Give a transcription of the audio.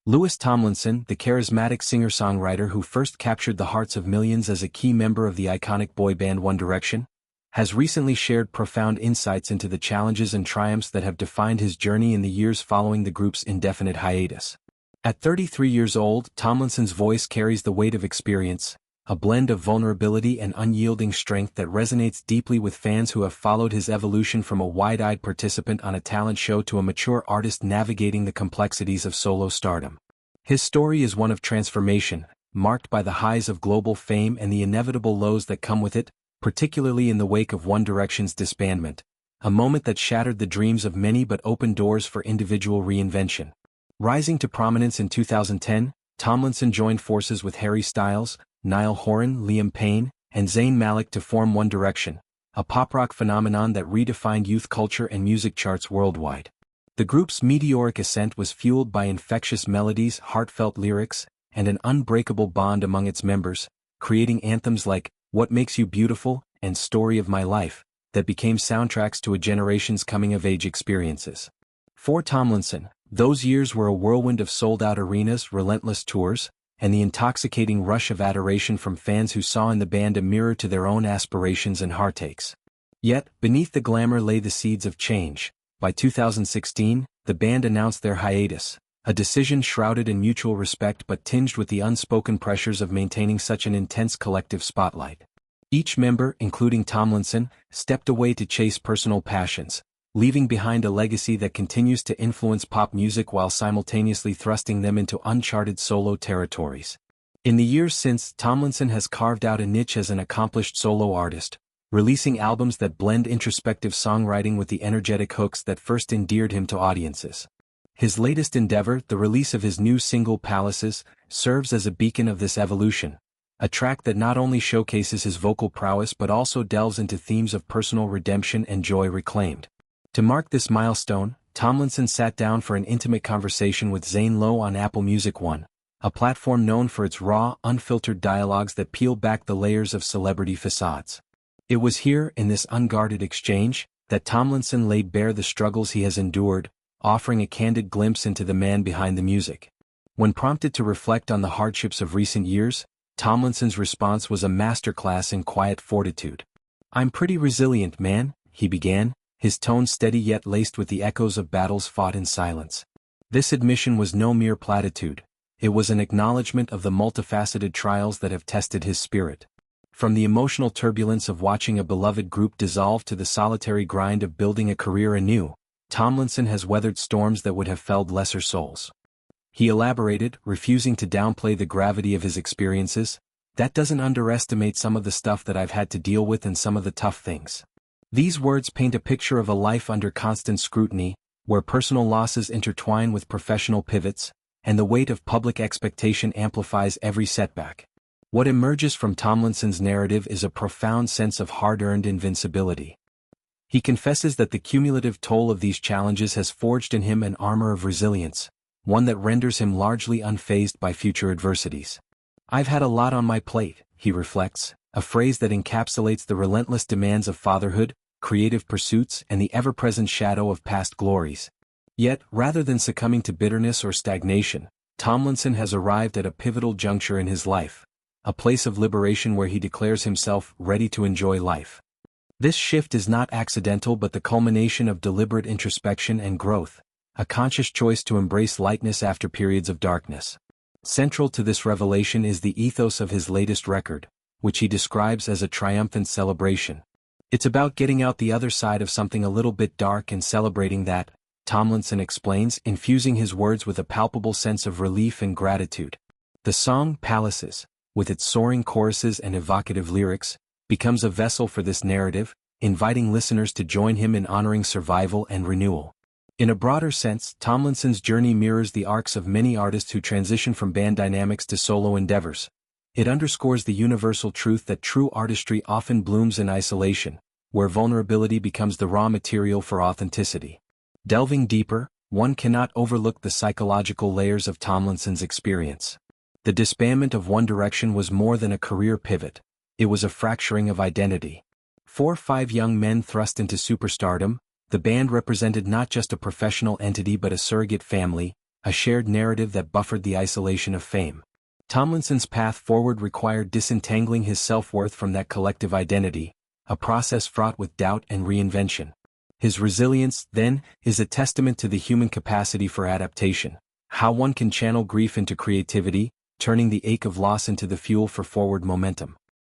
Louis Tomlinson, the charismatic singer-songwriter who first captured the hearts of millions as a key member of the iconic boy band One Direction, has recently shared profound insights into the challenges and triumphs that have defined his journey in the years following the group's indefinite hiatus. At 33 years old, Tomlinson's voice carries the weight of experience, a blend of vulnerability and unyielding strength that resonates deeply with fans who have followed his evolution from a wide-eyed participant on a talent show to a mature artist navigating the complexities of solo stardom. His story is one of transformation, marked by the highs of global fame and the inevitable lows that come with it, particularly in the wake of One Direction's disbandment, a moment that shattered the dreams of many but opened doors for individual reinvention. Rising to prominence in 2010, Tomlinson joined forces with Harry Styles, Niall Horan, Liam Payne, and Zayn Malik to form One Direction, a pop-rock phenomenon that redefined youth culture and music charts worldwide. The group's meteoric ascent was fueled by infectious melodies, heartfelt lyrics, and an unbreakable bond among its members, creating anthems like What Makes You Beautiful and Story of My Life, that became soundtracks to a generation's coming-of-age experiences. For Tomlinson, those years were a whirlwind of sold-out arenas, relentless tours, and the intoxicating rush of adoration from fans who saw in the band a mirror to their own aspirations and heartaches. Yet, beneath the glamour lay the seeds of change. By 2016, the band announced their hiatus, a decision shrouded in mutual respect but tinged with the unspoken pressures of maintaining such an intense collective spotlight. Each member, including Tomlinson, stepped away to chase personal passions, leaving behind a legacy that continues to influence pop music while simultaneously thrusting them into uncharted solo territories. In the years since, Tomlinson has carved out a niche as an accomplished solo artist, releasing albums that blend introspective songwriting with the energetic hooks that first endeared him to audiences. His latest endeavor, the release of his new single Palaces, serves as a beacon of this evolution, a track that not only showcases his vocal prowess but also delves into themes of personal redemption and joy reclaimed. To mark this milestone, Tomlinson sat down for an intimate conversation with Zane Lowe on Apple Music One, a platform known for its raw, unfiltered dialogues that peel back the layers of celebrity facades. It was here, in this unguarded exchange, that Tomlinson laid bare the struggles he has endured, offering a candid glimpse into the man behind the music. When prompted to reflect on the hardships of recent years, Tomlinson's response was a masterclass in quiet fortitude. "I'm pretty resilient, man," he began, his tone steady yet laced with the echoes of battles fought in silence. This admission was no mere platitude. It was an acknowledgement of the multifaceted trials that have tested his spirit. From the emotional turbulence of watching a beloved group dissolve to the solitary grind of building a career anew, Tomlinson has weathered storms that would have felled lesser souls. He elaborated, refusing to downplay the gravity of his experiences. "That doesn't underestimate some of the stuff that I've had to deal with and some of the tough things." These words paint a picture of a life under constant scrutiny, where personal losses intertwine with professional pivots, and the weight of public expectation amplifies every setback. What emerges from Tomlinson's narrative is a profound sense of hard-earned invincibility. He confesses that the cumulative toll of these challenges has forged in him an armor of resilience, one that renders him largely unfazed by future adversities. "I've had a lot on my plate," he reflects, a phrase that encapsulates the relentless demands of fatherhood, creative pursuits, and the ever-present shadow of past glories. Yet, rather than succumbing to bitterness or stagnation, Tomlinson has arrived at a pivotal juncture in his life, a place of liberation where he declares himself ready to enjoy life. This shift is not accidental but the culmination of deliberate introspection and growth, a conscious choice to embrace lightness after periods of darkness. Central to this revelation is the ethos of his latest record, which he describes as a triumphant celebration. "It's about getting out the other side of something a little bit dark and celebrating that," Tomlinson explains, infusing his words with a palpable sense of relief and gratitude. The song Palaces, with its soaring choruses and evocative lyrics, becomes a vessel for this narrative, inviting listeners to join him in honoring survival and renewal. In a broader sense, Tomlinson's journey mirrors the arcs of many artists who transition from band dynamics to solo endeavors. It underscores the universal truth that true artistry often blooms in isolation, where vulnerability becomes the raw material for authenticity. Delving deeper, one cannot overlook the psychological layers of Tomlinson's experience. The disbandment of One Direction was more than a career pivot. It was a fracturing of identity. For 5 young men thrust into superstardom, the band represented not just a professional entity but a surrogate family, a shared narrative that buffered the isolation of fame. Tomlinson's path forward required disentangling his self-worth from that collective identity, a process fraught with doubt and reinvention. His resilience, then, is a testament to the human capacity for adaptation, how one can channel grief into creativity, turning the ache of loss into the fuel for forward momentum.